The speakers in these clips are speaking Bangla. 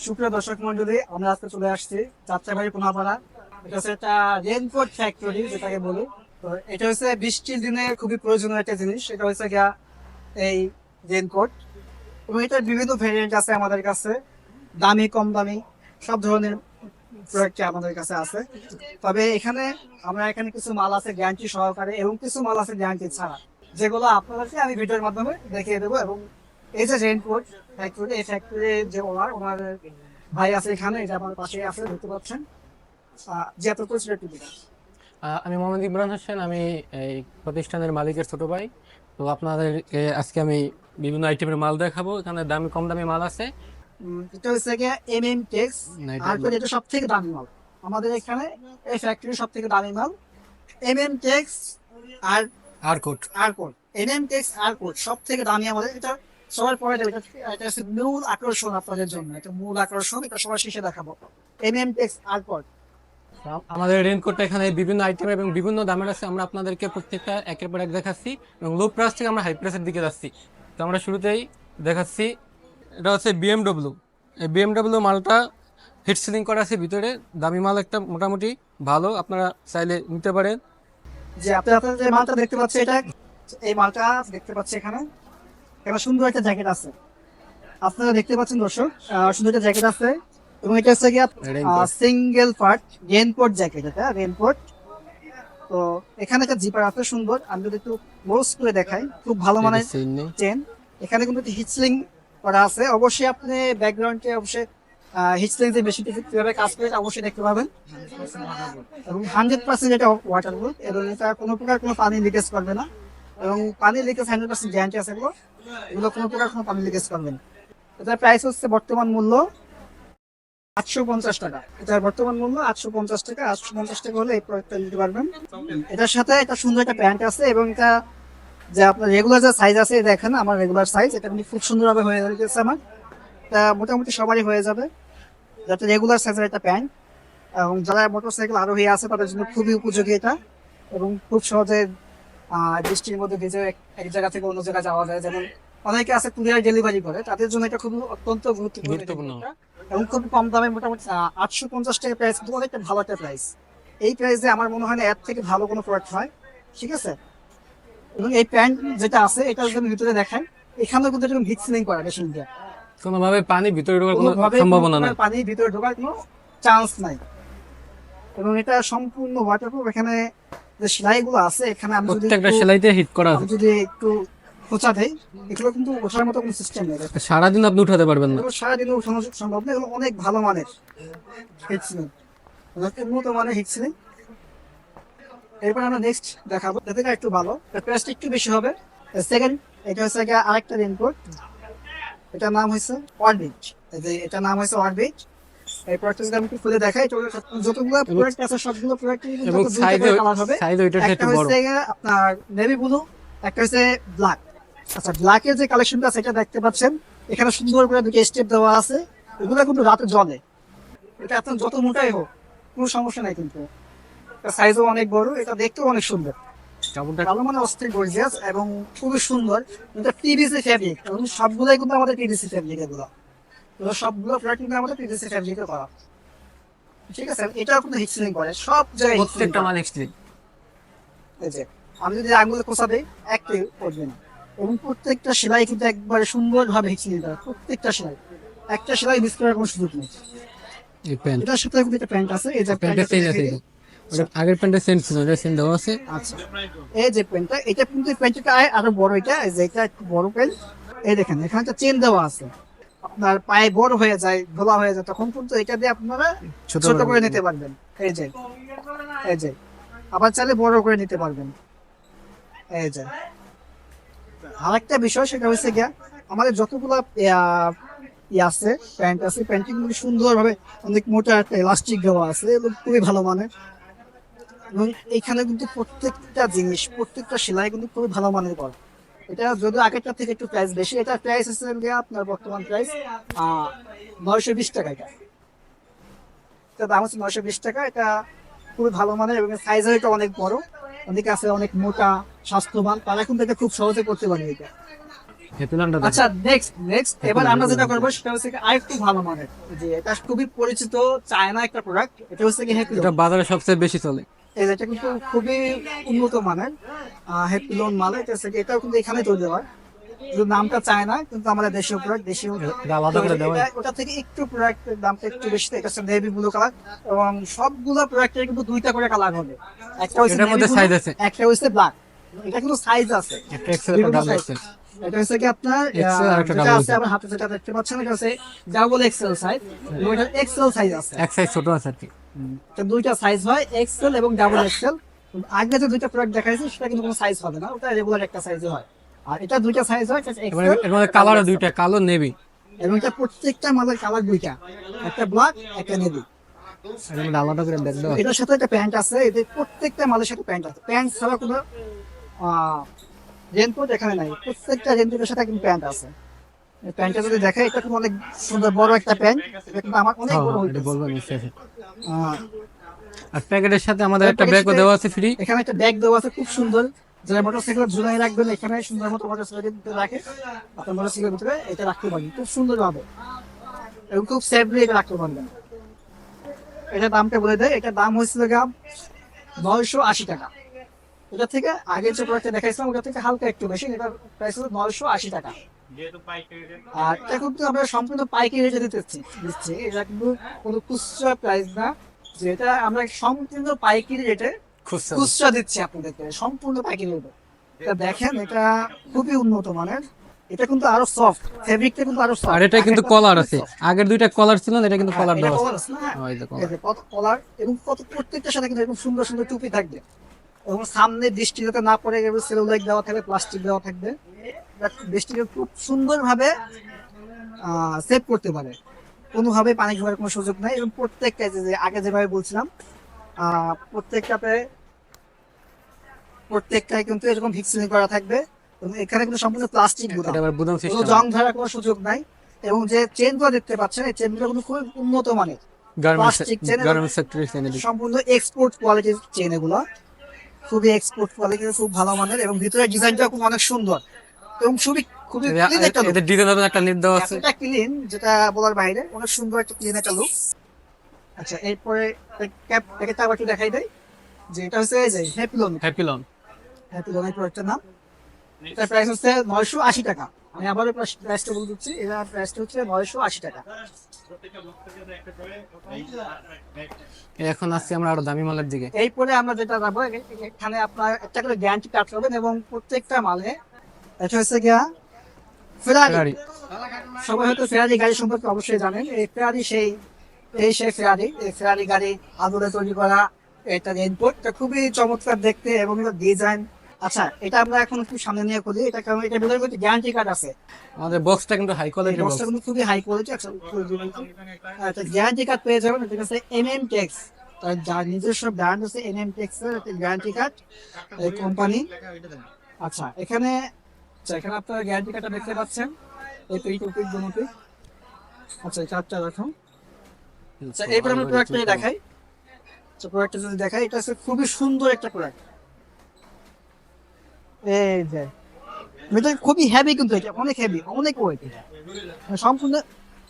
সুপ্রিয় দর্শক মন্ডলী, আমরা আজকে চলে আসছি যাত্রাবাড়ি কোনাপাড়া। এটা হচ্ছে একটা রেইনকোট ফ্যাক্টরি যেটাকে বলি। তো এটা হচ্ছে বৃষ্টির দিনে খুবই প্রয়োজনীয় একটা জিনিস। এটা হচ্ছে গিয়া এই রেইনকোট, এবং এটার বিভিন্ন ভেরিয়েন্ট আছে আমাদের কাছে, দামি কম দামি সব ধরনের প্রোডাক্ট আমাদের কাছে আছে। তবে এখানে কিছু মাল আছে গ্যারান্টি সহকারে এবং কিছু মাল আছে গ্যারান্টি ছাড়া, যেগুলো আপনাদেরকে আমি ভিডিওর মাধ্যমে দেখিয়ে দেবো। এবং এই যে রেইনকোট ফ্যাক্টরি, এই ফ্যাক্টরির যে ওনার ভাই আছে এখানে, এটা আমার পাশে আছে, দেখতে পাচ্ছেন। যে এত পরিচিত একটু দিন। আমি মোহাম্মদ ইমরান হোসেন। আমি এই প্রতিষ্ঠানের মালিকের ছোট ভাই। তো আপনাদেরকে আজকে আমি বিভিন্ন আইটেমের মাল দেখাবো। এখানে দামি কম দামি মাল আছে। এটা হচ্ছে গিয়ে টেক্স। না, আর এটা সব থেকে দামি মাল আমাদের এখানে, এই ফ্যাক্টরির সব থেকে দামি মাল টেক্স। আর আরকোট। টেক্স সব থেকে দামি আমাদের। এটা সবার পরে দেবে, এটা হচ্ছে মূল আকর্ষণ আপনাদের জন্য। এটা মূল আকর্ষণ, এটা সবার শেষে দেখাবো। টেক্স আরকোট। আমাদের রেইনকোটটা এখানে বিভিন্ন আইটেম এবং বিভিন্ন দামের আছে। আমরা আপনাদেরকে প্রত্যেকটা একের পর এক দেখাচ্ছি এবং লো প্রাইস থেকে আমরা হাই প্রাইসের দিকে যাচ্ছি। তো আমরা শুরুতেই দেখাচ্ছি, এটা হচ্ছে বিএমডব্লিউ। এই বিএমডব্লিউ মালটা হিট সিলিং করা আছে ভিতরে। দামি মাল, একটা মোটামুটি ভালো, আপনারা চাইলে নিতে পারেন। যে আপনারা যে মালটা দেখতে পাচ্ছেন, এই মালটা দেখতে পাচ্ছি এখানে। এখানে সুন্দর একটা জ্যাকেট আছে, আপনারা দেখতে পাচ্ছেন দর্শক, সুন্দর একটা জ্যাকেট আছে। এবং এটা হচ্ছে গিয়ে Raincoat। Single part raincoat jacket, এটা রেইনকোট। তো এখানে একটা জিপার আছে সুন্দর, আমি যদি একটু ক্লোজ করে দেখাই, খুব ভালো মানের চেন। এখানে কিন্তু হিটসলিং করা আছে। অবশ্যই আপনি ব্যাকগ্রাউন্ডে অবশ্যই হিটসলিং যে মেশিনটি কিভাবে কাজ করে এটা অবশ্যই দেখতে পাবেন। এবং 100% এটা ওয়াটারপ্রুফ, এবং এটা কোনো প্রকার কোনো পানি লিকেজ করবে না। এবং পানি লিকেজ 100% গ্যারান্টি আছে। এগুলো কোনো প্রকার কোনো পানি লিকেজ করবে না। এটার প্রাইস হচ্ছে বর্তমান মূল্য 850 টাকা। এটার বর্তমান মূল্য 850 টাকা। 850 টাকা হলে এই প্রোডাক্টটা নিতে পারবেন। এটার সাথে একটা সুন্দর একটা প্যান্ট আছে, এবং এটা যে আপনার রেগুলার যে সাইজ আছে, দেখেন আমার রেগুলার সাইজ, এটা কিন্তু খুব সুন্দরভাবে হয়ে গেছে আমার। এটা মোটামুটি সবারই হয়ে যাবে, যাতে রেগুলার সাইজের একটা প্যান্ট। এবং যারা মোটরসাইকেল আরোহী আছে তাদের জন্য খুবই উপযোগী এটা। এবং খুব সহজে বৃষ্টির মধ্যে ভিজে এক জায়গা থেকে অন্য জায়গায় যাওয়া যায়। যেমন অনেকে আছে কুরিয়ার ডেলিভারি করে, তাদের জন্য এটা খুব অত্যন্ত গুরুত্বপূর্ণ। এবং খুব কম দামে, মোটামুটি 850 টাকা প্রাইস, কিন্তু অনেকটা ভালো একটা প্রাইস। এই প্রাইসে আমার মনে হয় না এর থেকে ভালো কোনো প্রোডাক্ট হয়, ঠিক আছে। এবং এই প্যান্ট যেটা আছে, এটা যদি আমি ভিতরে দেখাই, এখানেও কিন্তু এরকম হিট সিলিং করা মেশিন দিয়ে। কোনোভাবে পানি ভিতরে ঢোকার কোনো কোনোভাবে সম্ভাবনা নেই। পানি ভিতরে ঢোকার কোনো চান্স নাই। এবং এটা সম্পূর্ণ ওয়াটারপ্রুফ। এখানে যে সেলাইগুলো আছে, এখানে আমি যদি প্রত্যেকটা সেলাইতে হিট করা আছে। একটু খোঁচা দেই, এগুলো কিন্তু ওঠার মতো কোনো সিস্টেম নেই। সারাদিন আপনি উঠাতে পারবেন না। এগুলো সারাদিনও উঠানো সম্ভব না। এগুলো অনেক ভালো মানের হিট সিলিং, উন্নত মানের হিট সিলিং। এরপর আমরা নেক্সট দেখাবো, যাতে একটু ভালো, প্রাইসটা একটু বেশি হবে। সেকেন্ড, এটা হচ্ছে আরেকটা রেইনকোট। এটার নাম হয়েছে অরবিট। এটার নাম হয়েছে অরবিট। এই প্রোডাক্টটা যদি আমি একটু খুলে দেখাই, যতগুলো প্রোডাক্ট আছে সবগুলো প্রোডাক্টই এবং দুটো কালার হবে। সাইজ ওইটার একটা একটু বড়। হচ্ছে আপনার নেভি ব্লু, একটা হচ্ছে ব্ল্যাক। আচ্ছা, ব্ল্যাকের যে কালেকশনটা আছে, এটা দেখতে পাচ্ছেন এখানে সুন্দর করে দুটো স্টেপ দেওয়া আছে। এগুলো কিন্তু রাতে জ্বলে। এটা আপনার যত মোটাই হোক কোনো সমস্যা নাই, কিন্তু সাইজও অনেক বড়, এটা দেখতেও অনেক সুন্দর। ভালো মানে অস্থির গর্জিয়াস এবং খুবই সুন্দর। এটা পিভিসি ফ্যাব্রিক, এবং সবগুলোই কিন্তু আমাদের পিভিসি ফ্যাব্রিক। এগুলো সবগুলো প্রোডাক্ট কিন্তু আমাদের পিভিসি ফ্যাব্রিকে করা, ঠিক আছে। এটাও কিন্তু হিট সিলিং করে সব জায়গায়, প্রত্যেকটা মাল এক্সট্রিম। এই যে আমি যদি আঙুলে কোষা দিই, একটাই করবে না। এবং প্রত্যেকটা সেলাই কিন্তু একবারে সুন্দরভাবে হিট সিলিং করা, প্রত্যেকটা সেলাই, একটা সেলাই মিস করার কোনো সুযোগ নেই। এই প্যান্ট, এটার সাথে কিন্তু একটা প্যান্ট আছে, এই যে প্যান্টের চেঞ্জ আছে। ওটা আগের প্যান্টের চেঞ্জ ছিল, এটা চেঞ্জ দেওয়া আছে। আচ্ছা, এই যে প্যান্টটা, এটা কিন্তু প্যান্টটা আরো বড়। এটা এই যে এটা একটু বড় প্যান্ট। এই দেখেন এখানে একটা চেন দেওয়া আছে, আপনার পায়ে বড় হয়ে যায়, ধোলা হয়ে যায়, তখন কিন্তু এটা দিয়ে আপনারা ছোট করে নিতে পারবেন। এই যে আবার চাইলে বড় করে নিতে পারবেন। এই যে আরেকটা বিষয়, সেটা হচ্ছে গিয়া আমাদের যতগুলো আছে প্যান্ট আছে, প্যান্টিং খুবই সুন্দরভাবে অনেক মোটা একটা ইলাস্টিক দেওয়া আছে, এবং খুবই ভালো মানের। এবং এখানে কিন্তু প্রত্যেকটা জিনিস, প্রত্যেকটা সেলাই কিন্তু খুবই ভালো মানের করা। এটা যদিও আগেরটা থেকে একটু প্রাইস বেশি। এটা প্রাইস হচ্ছে আপনার বর্তমান প্রাইস 920 টাকা। এটা দাম হচ্ছে 920 টাকা। এটা খুবই ভালো মানের, এবং সাইজও এটা অনেক বড়। অনেকে আছে অনেক মোটা স্বাস্থ্যবান, তারা কিন্তু এটা খুব সহজে করতে পারে। এটা হেপিলনটা আচ্ছা নেক্সট এবার আমরা যেটা করবো সেটা হচ্ছে কি আরেকটু ভালো মানের, যে এটা খুবই পরিচিত চায়না একটা প্রোডাক্ট, এটা হচ্ছে কি হ্যাপি এটা বাজারে সবচেয়ে বেশি চলে। এটা কিন্তু খুবই উন্নত মানের হ্যাপি লোন মাল, এটা হচ্ছে কি এটাও কিন্তু এখানে তৈরি হয়, কিন্তু নামটা চায়না কিন্তু আমাদের দেশীয় প্রোডাক্ট, দেশীয় এটা আলাদা করে দেওয়া হয়। ওটা থেকে একটু প্রোডাক্টের দামটা একটু বেশি, এটা হচ্ছে নেভি ব্লু কালার, এবং সবগুলো প্রোডাক্টের কিন্তু দুইটা করে কালার হবে, একটা হচ্ছে এটার মধ্যে navy blue, সাইজ আছে, একটা হচ্ছে ব্ল্যাক, এটা কিন্তু সাইজ আছে একটা এক্সেল বিভিন্ন ডাবল size। এক্সেল। এটা হচ্ছে কি আপনার XL আর একটা যেটা double আছে আমার হাতে যেটা দেখতে পাচ্ছেন এটা হচ্ছে ডাবল এক্সেল সাইজ, এবং এটা এক্সেল সাইজ আছে, এক সাইজ ছোট আছে আর কি। তো দুইটা সাইজ হয় এক্সেল এবং ডাবল এক্সেল। আগে যে দুইটা প্রোডাক্ট দেখাইছি সেটা কিন্তু কোনো সাইজ হবে না, ওটা রেগুলার একটা সাইজে হয়, আর এটা দুইটা সাইজ হয় এবার এর মধ্যে কালারও দুইটা, কালো নেভি। এবং এটা প্রত্যেকটা মালের কালার দুইটা, একটা ব্ল্যাক একটা নেভি। এর মধ্যে আলাদা করে ব্যাগ দেওয়া আছে। এটার সাথে একটা প্যান্ট আছে, এদের প্রত্যেকটা মালের সাথে প্যান্ট আছে, প্যান্ট ছাড়া কোনো রেনকোট এখানে নাই, প্রত্যেকটা রেনকোটের সাথে কিন্তু প্যান্ট আছে। এই প্যান্টটা যদি দেখে এটা কিন্তু অনেক সুন্দর বড় একটা প্যান্ট, এটা কিন্তু আমার অনেক বড় হ্যাঁ, এটা হইতেছে। বলবো নিশ্চয়ই। আহ, আর প্যাকেটের সাথে আমাদের একটা ব্যাগও দেওয়া আছে ফ্রি। এখানে একটা ব্যাগ দেওয়া আছে খুব সুন্দর, যারা মোটরসাইকেল ঝুলাই রাখবেন এখানে সুন্দর মতো মোটরসাইকেল রাখে, আপনার মোটরসাইকেলের ভিতরে এটা রাখতে পারবেন খুব সুন্দর ভাবে, এবং খুব সেফলি এটা রাখতে পারবেন। এটা দামটা বলে দেয়, এটা দাম হয়েছিল গ্রাম 980 টাকা। এটা থেকে আগে যে প্রোডাক্টটা দেখাইছিলাম ওটা থেকে হালকা একটু বেশি, এটা প্রাইস হলো 980 টাকা। আর এটা কিন্তু আমরা সম্পূর্ণ পাইকারি রেটে দিচ্ছি, এটা কিন্তু কোনো খুচরা প্রাইস না, যেটা আমরা সম্পূর্ণ পাইকারি রেটে খুচরা খুচরা দিচ্ছি আপনাদেরকে, সম্পূর্ণ পাইকারি রেটে। এটা দেখেন এটা খুবই উন্নত মানের, এটা কিন্তু আরো সফট, ফেব্রিকটা কিন্তু আরো সফট। আর এটা কিন্তু কলার আছে, আগের দুইটা কলার ছিল না, এটা কিন্তু কলার দেওয়া আছে। ওই যে এই কলার। যে কত কলার, এবং কত প্রত্যেকটার সাথে কিন্তু এরকম সুন্দর সুন্দর টুপি থাকবে, এবং সামনে দৃষ্টি যাতে না পড়ে গেলে সেলুলাইট দেওয়া থাকবে, প্লাস্টিক দেওয়া থাকবে, দৃষ্টিকে খুব সুন্দর ভাবে সেভ করতে পারে, কোনোভাবে পানি খাওয়ার কোনো সুযোগ নাই। এবং প্রত্যেকটা যে আগে যেভাবে বলছিলাম প্রত্যেকটাই কিন্তু এরকম ভিক্সিং করা থাকবে, এবং এখানে কিন্তু সম্পূর্ণ প্লাস্টিক এটা আবার বুদাম কোনো সিস্টেম। জং ধরার কোনো সুযোগ নাই। এবং যে চেনগুলো দেখতে পাচ্ছেন এই চেনগুলো কিন্তু খুব উন্নত মানের, গার্মেন্টস plastic chain এবং গার্মেন্টস সেক্টরে এনে দিই। সম্পূর্ণ এক্সপোর্ট কোয়ালিটির চেন এগুলো, খুবই এক্সপোর্ট কোয়ালিটির, খুব ভালো মানের, এবং ভিতরে ডিজাইনটা খুব অনেক সুন্দর, এবং খুবই ক্লিন একটা look। এদের ডিজাইন একটা নিট দেওয়া আছে। এতটা ক্লিন যেটা বলার বাইরে, অনেক সুন্দর একটা ক্লিন একটা লুক। আচ্ছা এরপরে ক্যাপ প্যাকেটটা আবার একটু দেখাই দেয়, যে এটা হচ্ছে এই যে হ্যাপিলন হ্যাপিলন। হ্যাপিলনের প্রোডাক্টের নাম। এটার প্রাইস হচ্ছে 980 টাকা। আমি আবারও প্রাইসটা বলে দিচ্ছি, এটার প্রাইসটা হচ্ছে 980 টাকা। এখন আসছি আমরা আরো দামি মালের দিকে। এরপরে আমরা যেটা যাবো, এখানে আপনার একটা করে গ্যারান্টি কার্ড পাবেন, এবং প্রত্যেকটা মালে এটা হচ্ছে গিয়া ফেরারি। ফেরারি। সবাই হয়তো ফেরারি গাড়ি সম্পর্কে অবশ্যই জানেন, এই ফেরারি সেই ফেরারি, এই ফেরারি গাড়ি আদলে তৈরি করা এটা রেইনকোট, এটা খুবই চমৎকার দেখতে, এবং এটা ডিজাইন। আচ্ছা এটা আমরা এখন একটু সামনে নিয়ে খুলি, এটা কারণ এটা ভিতরে কিন্তু গ্যারান্টি কার্ড আছে, আমাদের বক্সটা কিন্তু হাই কোয়ালিটির বক্স। বক্সটা কিন্তু খুবই হাই কোয়ালিটি। আচ্ছা গ্যারান্টি কার্ড পেয়ে যাবেন, এটা হচ্ছে MM-Tex, তার যার নিজস্ব ব্র্যান্ড আছে MM-Tex এর একটা গ্যারান্টি কার্ড, এই কোম্পানি। আচ্ছা এখানে আপনারা গ্যারান্টি কার্ডটা দেখতে পাচ্ছেন, এই তো এই টপিক দুটোই। আচ্ছা এই কার্ডটা রাখুন। আচ্ছা এরপর আমরা প্রোডাক্টটা দেখাই। আচ্ছা প্রোডাক্টটা যদি দেখাই, এটা হচ্ছে খুবই সুন্দর একটা প্রোডাক্ট। এই যে এটা খুবই হেভি, কিন্তু এটা অনেক হেভি, অনেক ওয়েট,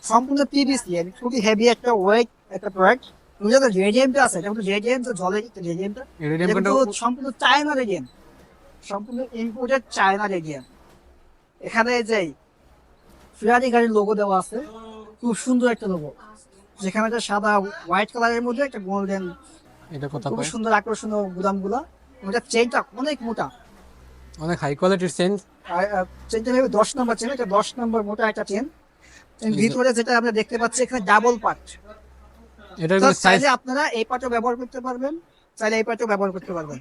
সম্পূর্ণ PVC, খুবই হেভি একটা ওয়েট একটা প্রোডাক্ট। যাদের রেডিয়ামটা আছে, এটা কিন্তু রেডিয়াম তো জলে রেডিয়ামটা, রেডিয়াম এটা কিন্তু কিন্তু সম্পূর্ণ চায়না রেডিয়াম, সম্পূর্ণ ইম্পোর্টেড চায়না রেডিয়াম। এখানে যে ফেরারি গাড়ির লোগো দেওয়া আছে, খুব সুন্দর একটা লোগো, যেখানে একটা সাদা হোয়াইট কালারের মধ্যে একটা গোল্ডেন, এটা কথা খুব কয়। সুন্দর আকর্ষণীয় গুদামগুলা। ওটা চেনটা অনেক মোটা, অনেক হাই কোয়ালিটির সেন্স। চেনটা নেবে 10 নম্বর চেন, এটা 10 নম্বর মোটা একটা চেন। ভিতরে যেটা আমরা দেখতে পাচ্ছি এখানে ডাবল পার্ট, এটার কিন্তু সাইজ, চাইলে আপনারা এই পার্টও ব্যবহার করতে পারবেন, চাইলে এই পার্টও ব্যবহার করতে পারবেন।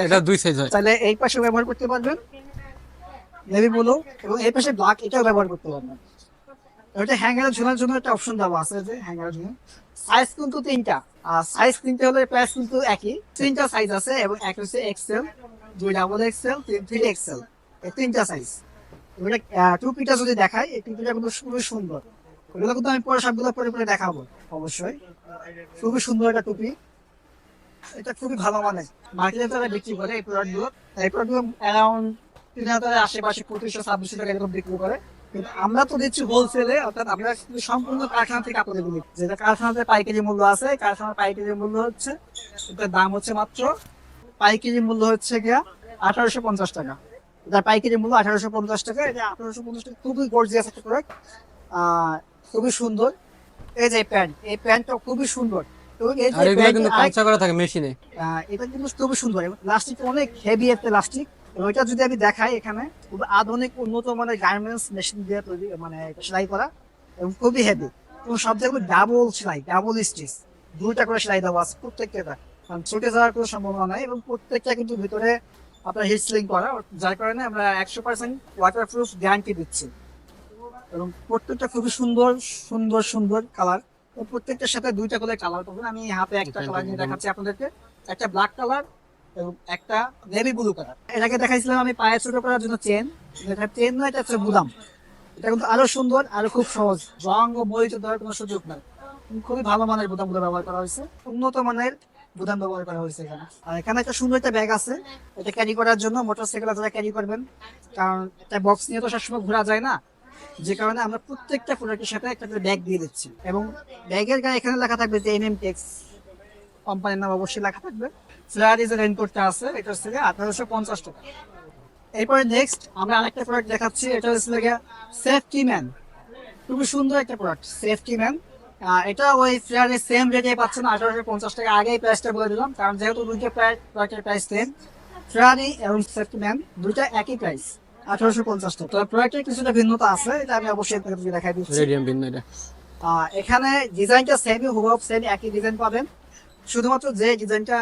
এটা দুই সাইজ হয়। চাইলে এই পাশেও ব্যবহার করতে পারবেন নেভি ব্লু, এবং এই পাশে ব্ল্যাক, এটাও ব্যবহার করতে পারবেন। ওটা হ্যাঙ্গারে ঝোলার জন্য একটা অপশন দেওয়া আছে, যে হ্যাঙ্গারে ঝুলানো। সাইজ কিন্তু তিনটা, আর সাইজ তিনটা হলে প্রাইস কিন্তু একই, তিনটা সাইজ আছে, এবং এক হচ্ছে এক্সেল, 2 ডাবল এক্সেল, 3 এক্সেল, এই তিনটা সাইজ। ওটা টুপিটা যদি দেখাই, এই টুপিটা কিন্তু খুবই সুন্দর, ওগুলো কিন্তু আমি পরে সবগুলো পরে দেখাবো অবশ্যই। খুবই সুন্দর একটা টুপি, এটা খুবই ভালো মানের, মার্কেটে তারা বিক্রি করে এই প্রোডাক্টগুলো অ্যারাউন্ড 3,000 আশেপাশে 2500-2600 টাকা এরকম বিক্রি করে। কিন্তু আমরা তো দিচ্ছি হোলসেলে, অর্থাৎ আমরা কিন্তু সম্পূর্ণ কারখানা থেকে কাপড় দিচ্ছি। যেটা কারখানাতে পাইকারি মূল্য আছে, কারখানার পাইকারি মূল্য হচ্ছে, এটার দাম হচ্ছে মাত্র, পাইকারি মূল্য হচ্ছে গিয়া 1850 টাকা। যার পাইকারি মূল্য 1850 টাকা। এটা 1850 টাকা, খুবই গর্জিয়াস একটা প্রোডাক্ট, খুবই সুন্দর। এই যে প্যান্ট, এই প্যান্টটা খুবই সুন্দর। এবং এই যে আর এগুলো কিন্তু প্যান্টের কাঁচা করা থাকে মেশিনে। এটা কিন্তু খুবই সুন্দর, এবং প্লাস্টিক অনেক হেভি একটা প্লাস্টিক। এবং এটা যদি আমি দেখাই, এখানে খুব আধুনিক উন্নত মানের গার্মেন্টস মেশিন দিয়ে তৈরি, মানে সেলাই করা, এবং খুবই হেভি। এবং সব জায়গায় ডাবল সেলাই, ডাবল স্টিচ, দুইটা করে সেলাই দেওয়া আছে প্রত্যেকটা, কারণ ছুটে যাওয়ার কোনো সম্ভাবনা নাই। এবং প্রত্যেকটা কিন্তু ভিতরে আপনার হিট সিলিং করা, যার কারণে আমরা 100% ওয়াটারপ্রুফ গ্যারান্টি দিচ্ছি। এবং প্রত্যেকটা খুবই সুন্দর সুন্দর সুন্দর কালার, প্রত্যেকটার সাথে দুইটা করে কালার পাবেন। আমি হাতে একটা কালার নিয়ে দেখাচ্ছি আপনাদেরকে, একটা ব্ল্যাক কালার এবং একটা নেভি ব্লু কালার। এটাকে দেখাইছিলাম আমি পায়ে ছোট করার জন্য চেন, এটা চেন নয়, এটা হচ্ছে বুদাম। এটা কিন্তু আরো সুন্দর, আরো খুব সহজ, রং ও বইতে দেওয়ার কোনো সুযোগ নাই। খুবই ভালো মানের বুদাম গুলো ব্যবহার করা হয়েছে, উন্নত মানের বুদাম ব্যবহার করা হয়েছে এখানে। আর এখানে একটা সুন্দর একটা ব্যাগ আছে, এটা ক্যারি করার জন্য, মোটরসাইকেল যারা ক্যারি করবেন, কারণ একটা বক্স নিয়ে তো সবসময় ঘোরা যায় না, যে কারণে আমরা প্রত্যেকটা প্রোডাক্টের সাথে একটা করে ব্যাগ দিয়ে দিচ্ছি। এবং ব্যাগের গায়ে এখানে লেখা থাকবে যে এমএমটেক্স কোম্পানির নাম অবশ্যই লেখা থাকবে। ফ্লারি যে রেইনকোটটা আছে, এটা হচ্ছে 1850 টাকা। এরপরে নেক্সট আমরা আরেকটা প্রোডাক্ট দেখাচ্ছি, এটা হচ্ছে সেফটি ম্যান। খুবই সুন্দর একটা প্রোডাক্ট, সেফটি ম্যান। এটা ওই ফ্লারি সেম রেটে পাচ্ছেন, 1850 টাকা। আগেই প্রাইসটা বলে দিলাম, কারণ যেহেতু দুইটা প্রোডাক্টের প্রাইস সেম, ফ্লারি এবং সেফটি ম্যান দুইটা একই প্রাইস, 1850 টাকা। তো প্রোডাক্টের কিছুটা ভিন্নতা আছে, এটা আমি অবশ্যই আপনাদেরকে দেখাই দিচ্ছি। রেডিয়াম ভিন্ন এটা। এখানে ডিজাইনটা সেমই, হুবহু সেম একই ডিজাইন পাবেন, শুধুমাত্র যে ডিজাইনটা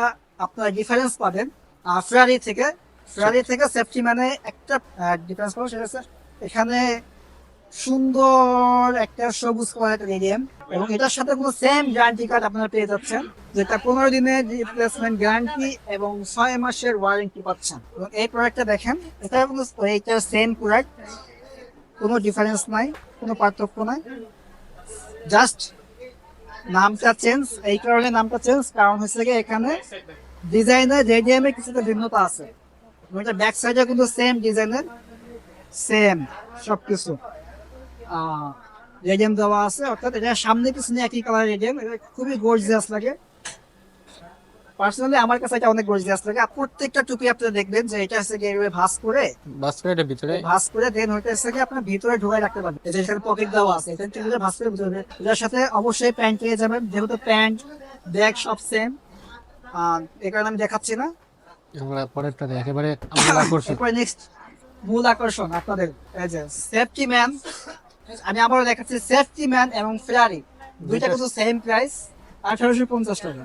আপনার ডিফারেন্স পাবেন ফেরারি থেকে সেফটি মানে একটা ডিফারেন্স পাবেন, সেটা হচ্ছে এখানে সুন্দর একটা সবুজ কালার রেডিয়াম, এবং এটার সাথে কোনো সেম গ্যারান্টি কার্ড আপনারা পেয়ে যাচ্ছেন, যেটা 15 দিনের রিপ্লেসমেন্ট গ্যারান্টি এবং 6 মাসের ওয়ারেন্টি পাচ্ছেন। এবং এই প্রোডাক্টটা দেখেন, এটা সেম প্রোডাক্ট, কোনো ডিফারেন্স নাই, কোনো পার্থক্য নাই, জাস্ট নামটা চেঞ্জ। এই কারণে নামটা চেঞ্জ, কারণ হচ্ছে কি এখানে ডিজাইনের রেডিয়ামে কিছুটা ভিন্নতা আছে। এটা ব্যাক সাইডে কিন্তু সেম ডিজাইনের, সেম সবকিছু রেডিয়াম দেওয়া আছে, অর্থাৎ এটা সামনে পিছনে একই কালার রেডিয়াম। এটা খুবই গর্জিয়াস লাগে, পার্সোনালি আমার কাছে এটা অনেক গর্জিয়াস লাগে। আর প্রত্যেকটা টুপি আপনারা দেখবেন যে এটা হচ্ছে কি ভাঁজ করে এটা ভিতরে দেন হইতে হচ্ছে কি আপনার ভিতরে ঢুকাই রাখতে পারবেন। এই যে এখানে পকেট দেওয়া আছে, এখানে টুপিটা ভাঁজ করে ভিতরে, এটার সাথে অবশ্যই প্যান্ট পেয়ে যাবেন, যেহেতু প্যান্ট ব্যাগ সব সেম, এই কারণে আমি দেখাচ্ছি না। আমরা পরেরটা একেবারে আমরা করছি। এরপরে নেক্সট মূল আকর্ষণ আপনাদের, এই যে সেফটি ম্যান। আমি আবারও দেখাচ্ছি, সেফটি ম্যান এবং ফেরারি দুইটা কিন্তু সেম প্রাইস, 1850 টাকা।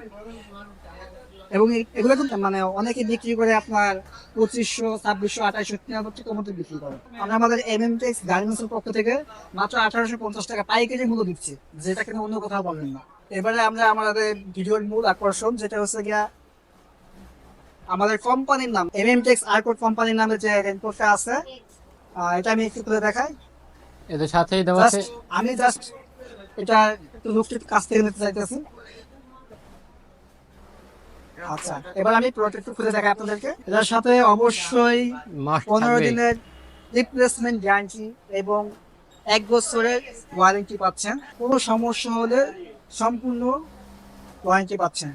এবং এগুলো কিন্তু মানে অনেকে বিক্রি করে আপনার 2500, 2600, 2800, 3000 টাকার মধ্যে বিক্রি করে। আমরা আমাদের এমএমটেক্স গার্মেন্টস এর পক্ষ থেকে মাত্র 1850 টাকা পাইকারি মূল্য দিচ্ছি, যেটা কিন্তু অন্য কোথাও পাবেন না। এবারে আমরা আমাদের ভিডিওর মূল আকর্ষণ, যেটা হচ্ছে গিয়া আমাদের কোম্পানির নাম, এমএমটেক্স আরকোড কোম্পানির নামে যে রেইনকোটটা আছে, এটা আমি একটু তুলে দেখাই। এদের সাথেই দেওয়া আছে। আমি জাস্ট এটা একটু লুকটা কাছ থেকে নিতে চাইতেছি। আচ্ছা, এবার আমি প্রোডাক্ট খুলে দেখাই আপনাদেরকে। এটার সাথে অবশ্যই 15 দিনের রিপ্লেসমেন্ট গ্যারান্টি এবং 1 বছরের ওয়ারেন্টি পাচ্ছেন। কোনো সমস্যা হলে সম্পূর্ণ ওয়ারেন্টি পাচ্ছেন।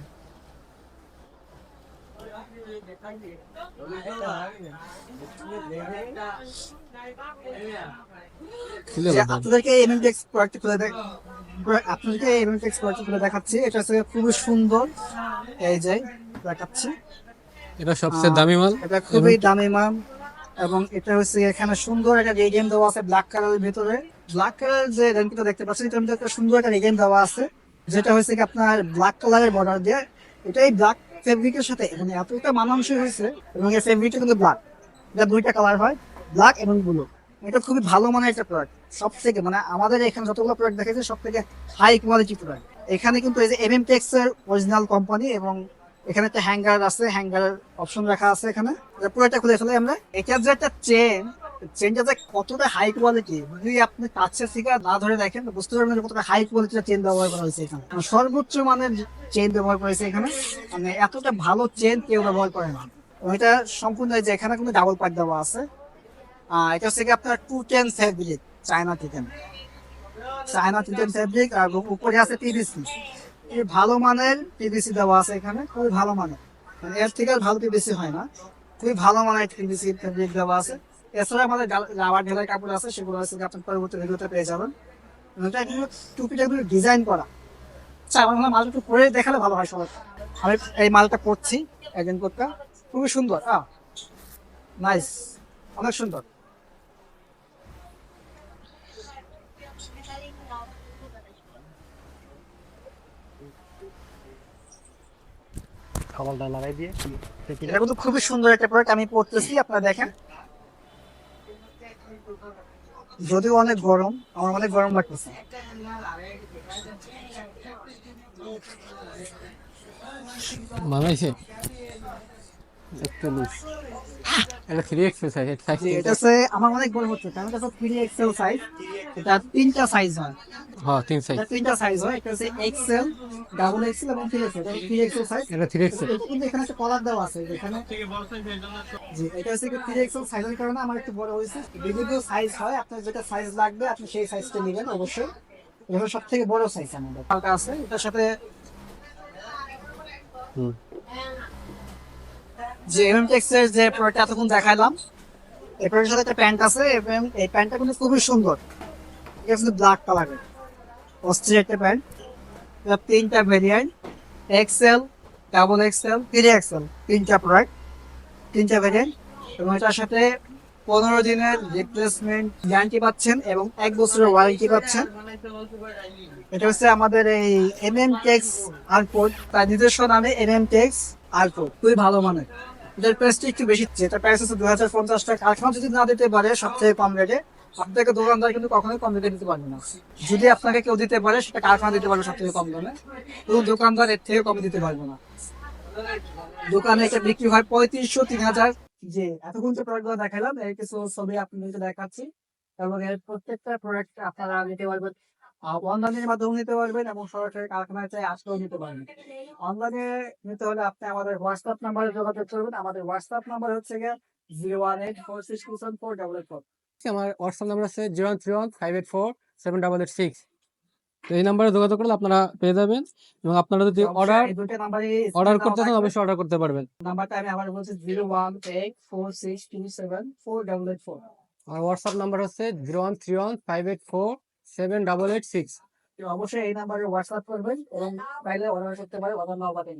আপনাদেরকে এমএমটেক্স প্রোডাক্ট খুলে দেখাচ্ছি। এটা হচ্ছে খুবই সুন্দর, এই যে দেখাচ্ছি, এটা সবচেয়ে দামি মাল, এটা খুবই দামি মাল। এবং এটা হচ্ছে এখানে সুন্দর একটা রেডিয়াম দেওয়া আছে ব্ল্যাক কালারের ভিতরে। ব্ল্যাক কালার যে রেডিয়ামটা দেখতে পাচ্ছেন, এটার মধ্যে একটা সুন্দর একটা রেডিয়াম দেওয়া আছে, যেটা হচ্ছে কি আপনার ব্ল্যাক কালারের বর্ডার দিয়ে। এটাই ব্ল্যাক ফেব্রিকের সাথে মানে এতটা মানানসই হয়েছে, এবং এই ফেব্রিকটা কিন্তু ব্ল্যাক। এটা দুইটা কালার হয়, ব্ল্যাক এবং ব্লু। এটা খুবই ভালো মানের একটা প্রোডাক্ট, সব থেকে মানে আমাদের এখানে যতগুলো প্রোডাক্ট দেখাচ্ছে সব থেকে হাই কোয়ালিটি প্রোডাক্ট। এখানে কিন্তু এই যে এমএমটেক্স এর অরিজিনাল কোম্পানি, এবং এখানে একটা হ্যাঙ্গার আছে, হ্যাঙ্গার অপশন রাখা আছে এখানে। পুরোটা খুলে ফেলে আমরা। এটার যে একটা চেনটা যে কতটা হাই কোয়ালিটি, যদি আপনি কাছের থেকে না ধরে দেখেন বুঝতে পারবেন কতটা হাই কোয়ালিটির চেন ব্যবহার করা হয়েছে এখানে। সর্বোচ্চ মানের চেন ব্যবহার করেছে এখানে, মানে এতটা ভালো চেন কেউ ব্যবহার করে না। এবং এটা সম্পূর্ণ যে এখানে কিন্তু ডাবল পার্ট দেওয়া আছে, এটা হচ্ছে কি আপনার 210 ফেব্রিক, চায়না চিকেন ফেব্রিক, আর উপরে আছে পিভিসি। এই ভালো মানের পিভিসি দেওয়া আছে এখানে, খুবই ভালো মানের, মানে এর থেকে আর ভালো পিভিসি হয় না, খুবই ভালো মানের পিভিসি ফেব্রিক দেওয়া আছে। এছাড়া আমাদের রাবার ঢালাই কাপড় আছে, সেগুলো আছে আপনি পরবর্তী ভিডিওতে পেয়ে যাবেন। এটা এগুলো টুপিটা এগুলো ডিজাইন করা। আচ্ছা, আমার মনে হয় মালটা একটু পরে দেখালে ভালো হয় সবার। আমি এই মালটা পরছি, একজন কোটটা খুবই সুন্দর, নাইস, অনেক সুন্দর। খাবারটা লাগাই দিয়ে এটা কিন্তু খুবই সুন্দর একটা প্রোডাক্ট, আমি পরতেছি, আপনারা দেখেন। যদিও অনেক গরম, আমার অনেক গরম লাগতেছে। বানাইছে একটু লুজ, এটা 3XL সাইজ, জি, এটা হচ্ছে আমার অনেক বড় হচ্ছে, কারণ এটা 3XL সাইজ। এটা তিনটা সাইজ হয়, হ্যাঁ 3 সাইজ, এটা তিনটা সাইজ হয়, একটা হচ্ছে এক্সেল, ডাবল এক্সেল এবং 3XL। এটা 3XL সাইজ। এটা 3XL। এটা কিন্তু এখানে একটা কলার দেওয়া আছে এখানে। জি, এটা হচ্ছে কি 3XL সাইজের কারণে আমার একটু বড় হয়েছে। বিভিন্ন সাইজ হয়, আপনার যেটা সাইজ লাগবে আপনি সেই সাইজটা নেবেন অবশ্যই। এটা সব থেকে বড় সাইজ আমাদের হালকা আছে। এটার সাথে যে এমএমটেক্স এর যে প্রোডাক্ট এতক্ষণ দেখাইলাম, এই প্রোডাক্টের সাথে একটা প্যান্ট আছে, এবং এই প্যান্টটা কিন্তু খুবই সুন্দর। এটা কিন্তু ব্ল্যাক কালারের অস্থির একটা প্যান্ট। এটা তিনটা variant, Excel, double XL, 3XL, তিনটা প্রোডাক্ট, তিনটা ভেরিয়েন্ট। এবং এটার সাথে 15 দিনের রিপ্লেসমেন্ট গ্যারান্টি পাচ্ছেন এবং 1 বছরের ওয়ারেন্টি পাচ্ছেন। এটা হচ্ছে আমাদের এই এমএমটেক্স আরকোড, তার নিজস্ব নামে এমএমটেক্স আরকোড, খুবই ভালো মানের। এটার প্রাইসটা একটু বেশি, যেটা প্রাইস হচ্ছে 2050 টাকা। কারখানা যদি না দিতে পারে সবথেকে কম রেটে, আপনাকে দোকানদার কিন্তু কখনোই কম রেটে দিতে পারবে না। যদি আপনাকে কেউ দিতে পারে, সেটা কারখানা দিতে পারবে সবথেকে কম দামে, কিন্তু দোকানদার এর থেকে কম দিতে পারবে না। দোকানে এটা বিক্রি হয় 3500, 3000। যে এতক্ষণ যে প্রোডাক্ট গুলো দেখালাম, এর কিছু ছবি আপনাদেরকে দেখাচ্ছি, এবং এর প্রত্যেকটা প্রোডাক্ট আপনারা নিতে পারবেন, অনলাইনের মাধ্যমে নিতে পারবেন এবং সরাসরি কারখানায় চাই আসলেও নিতে পারবেন। অনলাইনে নিতে হলে আপনি আমাদের হোয়াটসঅ্যাপ নাম্বারে যোগাযোগ করবেন। আমাদের হোয়াটসঅ্যাপ নাম্বার হচ্ছে গিয়ে 01846274884। আমার হোয়াটসঅ্যাপ নাম্বার আছে 03158478886। তো এই নাম্বারে যোগাযোগ করলে আপনারা পেয়ে যাবেন, এবং আপনারা যদি এই দুটো নাম্বারই অর্ডার করতে চান অবশ্যই অর্ডার করতে পারবেন। নাম্বারটা আমি আবার বলছি, 01846274884। আমার হোয়াটসঅ্যাপ নাম্বার হচ্ছে 01315847886। অবশ্যই এই নাম্বারে হোয়াটসঅ্যাপ করবেন এবং চাইলে অর্ডার করতে পারে, অর্ডার নাও পাবেন।